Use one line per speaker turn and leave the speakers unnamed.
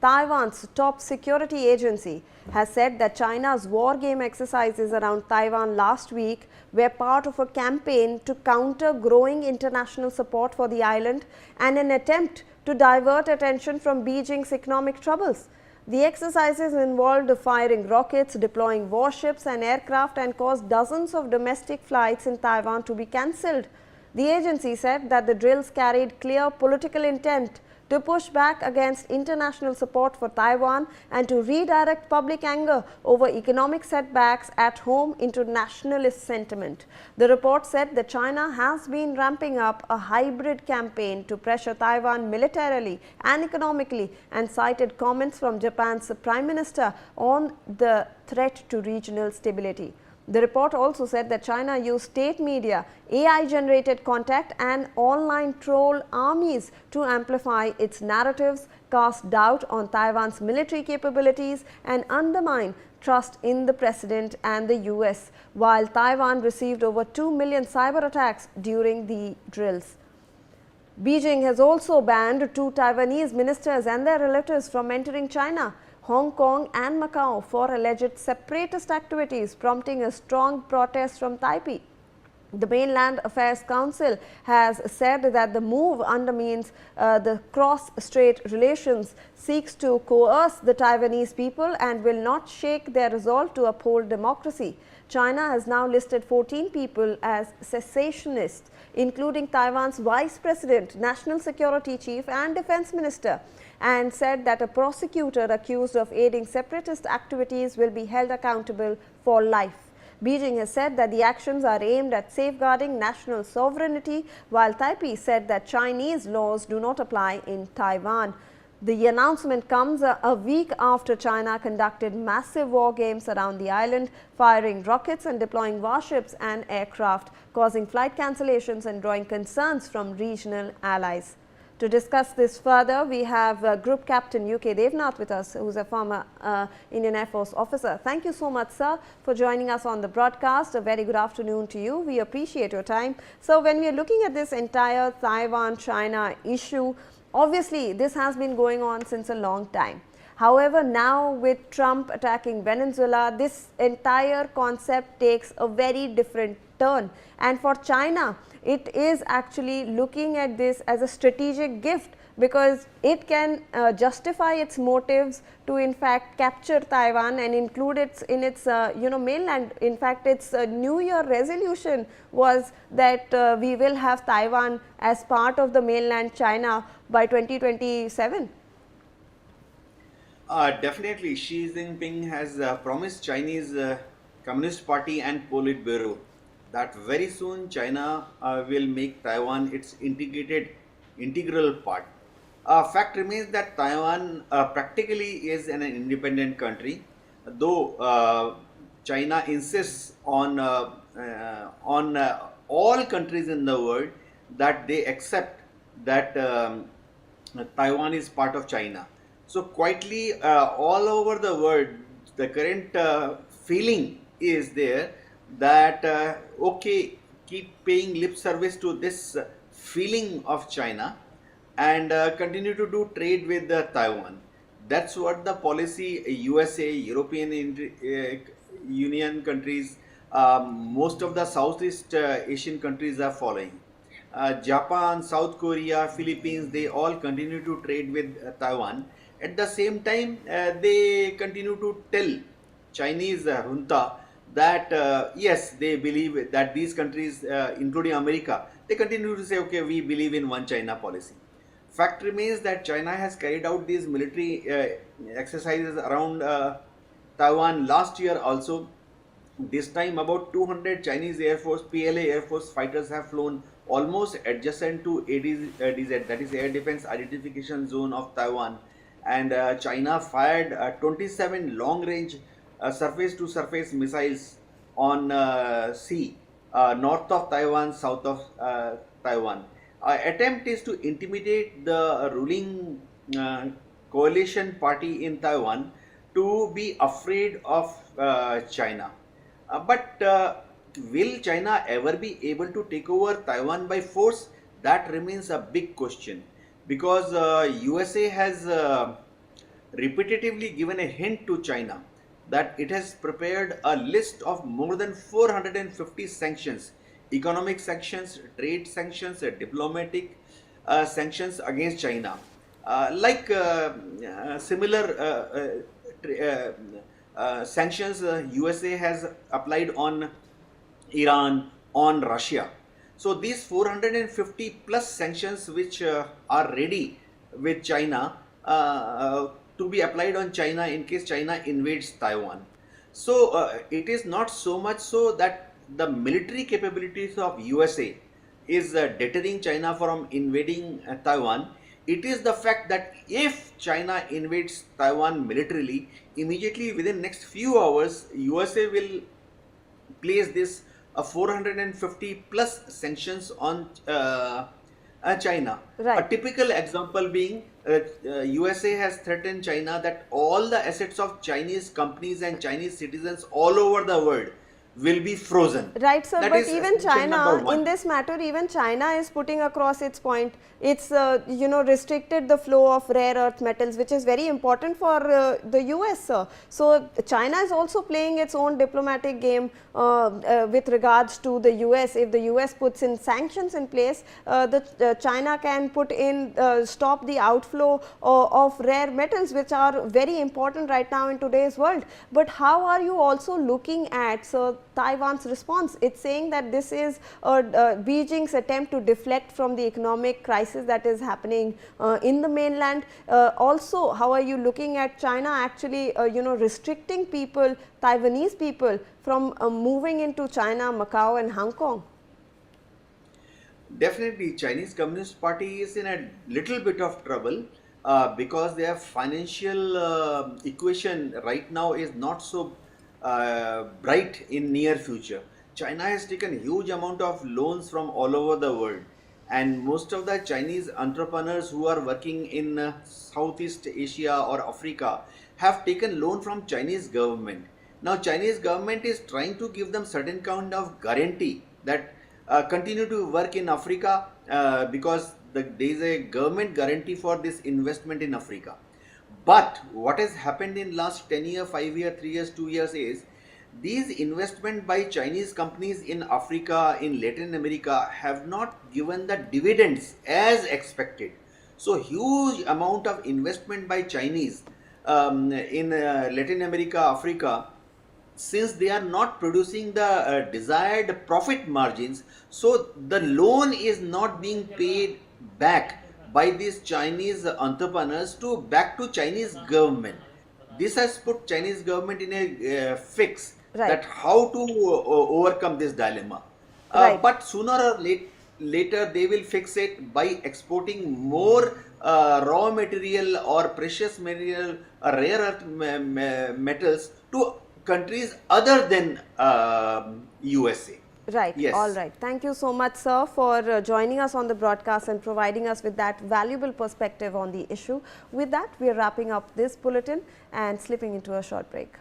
Taiwan's top security agency has said that China's war game exercises around Taiwan last week were part of a campaign to counter growing international support for the island and an attempt to divert attention from Beijing's economic troubles. The exercises involved firing rockets, deploying warships and aircraft, and caused dozens of domestic flights in Taiwan to be cancelled. The agency said that the drills carried clear political intent to push back against international support for Taiwan and to redirect public anger over economic setbacks at home into nationalist sentiment. The report said that China has been ramping up a hybrid campaign to pressure Taiwan militarily and economically, and cited comments from Japan's Prime Minister on the threat to regional stability. The report also said that China used state media, AI-generated content and online troll armies to amplify its narratives, cast doubt on Taiwan's military capabilities and undermine trust in the president and the US, while Taiwan received over 2 million cyber attacks during the drills. Beijing has also banned 2 Taiwanese ministers and their relatives from entering China, Hong Kong and Macau for alleged separatist activities, prompting a strong protest from Taipei. The Mainland Affairs Council has said that the move undermines the cross-strait relations, seeks to coerce the Taiwanese people and will not shake their resolve to uphold democracy. China has now listed 14 people as cessationists, including Taiwan's Vice President, National Security Chief and Defense Minister, and said that a prosecutor accused of aiding separatist activities will be held accountable for life. Beijing has said that the actions are aimed at safeguarding national sovereignty, while Taipei said that Chinese laws do not apply in Taiwan. The announcement comes a week after China conducted massive war games around the island, firing rockets and deploying warships and aircraft, causing flight cancellations and drawing concerns from regional allies. To discuss this further, we have Group Captain UK Devnath with us, who is a former Indian Air Force officer. Thank you so much, sir, for joining us on the broadcast. A very good afternoon to you. We appreciate your time. So, when we are looking at this entire Taiwan-China issue, obviously, this has been going on since a long time. However, now with Trump attacking Venezuela, this entire concept takes a very different turn. And for China, it is actually looking at this as a strategic gift, because it can justify its motives to in fact capture Taiwan and include it in its mainland. In fact, its New Year resolution was that we will have Taiwan as part of the mainland China by 2027.
Definitely, Xi Jinping has promised Chinese Communist Party and Politburo that very soon China will make Taiwan its integral part. Fact remains that Taiwan practically is an independent country, though China insists on all countries in the world that they accept that Taiwan is part of China. So quietly all over the world, the current feeling is there that okay, keep paying lip service to this feeling of China and continue to do trade with Taiwan. That's what the policy USA, European Union countries, most of the Southeast Asian countries are following. Japan, South Korea, Philippines, they all continue to trade with Taiwan. At the same time, they continue to tell Chinese junta that yes, they believe that these countries, including America, they continue to say, okay, we believe in one China policy. Fact remains that China has carried out these military exercises around Taiwan last year also. This time about 200 Chinese Air Force, PLA Air Force fighters have flown almost adjacent to ADZ, that is Air Defense Identification Zone of Taiwan. And China fired 27 long-range surface-to-surface missiles on sea, north of Taiwan, south of Taiwan. Attempt is to intimidate the ruling coalition party in Taiwan to be afraid of China. But will China ever be able to take over Taiwan by force? That remains a big question, because USA has repetitively given a hint to China that it has prepared a list of more than 450 sanctions, economic sanctions, trade sanctions, diplomatic sanctions against China. Similar sanctions USA has applied on Iran, on Russia. So these 450 plus sanctions which are ready with China to be applied on China in case China invades Taiwan. So it is not so much so that the military capabilities of USA is deterring China from invading Taiwan. It is the fact that if China invades Taiwan militarily, immediately within next few hours, USA will place this 450 plus sanctions on China. A
Right.
typical example being USA has threatened China that all the assets of Chinese companies and Chinese citizens all over the world will be frozen.
Right, sir,
That
but
is
even
sanction number
China, in
one.
this matter, even China is putting across its point. It's, restricted the flow of rare earth metals, which is very important for the US, sir. So, China is also playing its own diplomatic game with regards to the US. If the US puts in sanctions in place, China can put in, stop the outflow of rare metals, which are very important right now in today's world. But how are you also looking at, sir, Taiwan's response? It's saying that this is Beijing's attempt to deflect from the economic crisis that is happening in the mainland. Also, how are you looking at China actually, restricting people, Taiwanese people, from moving into China, Macau and Hong Kong?
Definitely, Chinese Communist Party is in a little bit of trouble because their financial equation right now is not so bright in near future. China has taken huge amount of loans from all over the world, and most of the Chinese entrepreneurs who are working in Southeast Asia or Africa have taken loan from Chinese government. Now Chinese government is trying to give them certain kind of guarantee that continue to work in Africa because there is a government guarantee for this investment in Africa. But what has happened in last 10 years, 5 years, 3 years, 2 years is these investment by Chinese companies in Africa, in Latin America have not given the dividends as expected. So huge amount of investment by Chinese in Latin America, Africa, since they are not producing the desired profit margins, so the loan is not being paid back by these Chinese entrepreneurs to back to Chinese government. This has put Chinese government in a fix
Right,
that how to overcome this dilemma.
right.
But sooner or later they will fix it by exporting more raw material or precious material, rare earth metals to countries other than USA.
Right, all
Yes.
right. Thank you so much, sir, for joining us on the broadcast and providing us with that valuable perspective on the issue. With that, we are wrapping up this bulletin and slipping into a short break.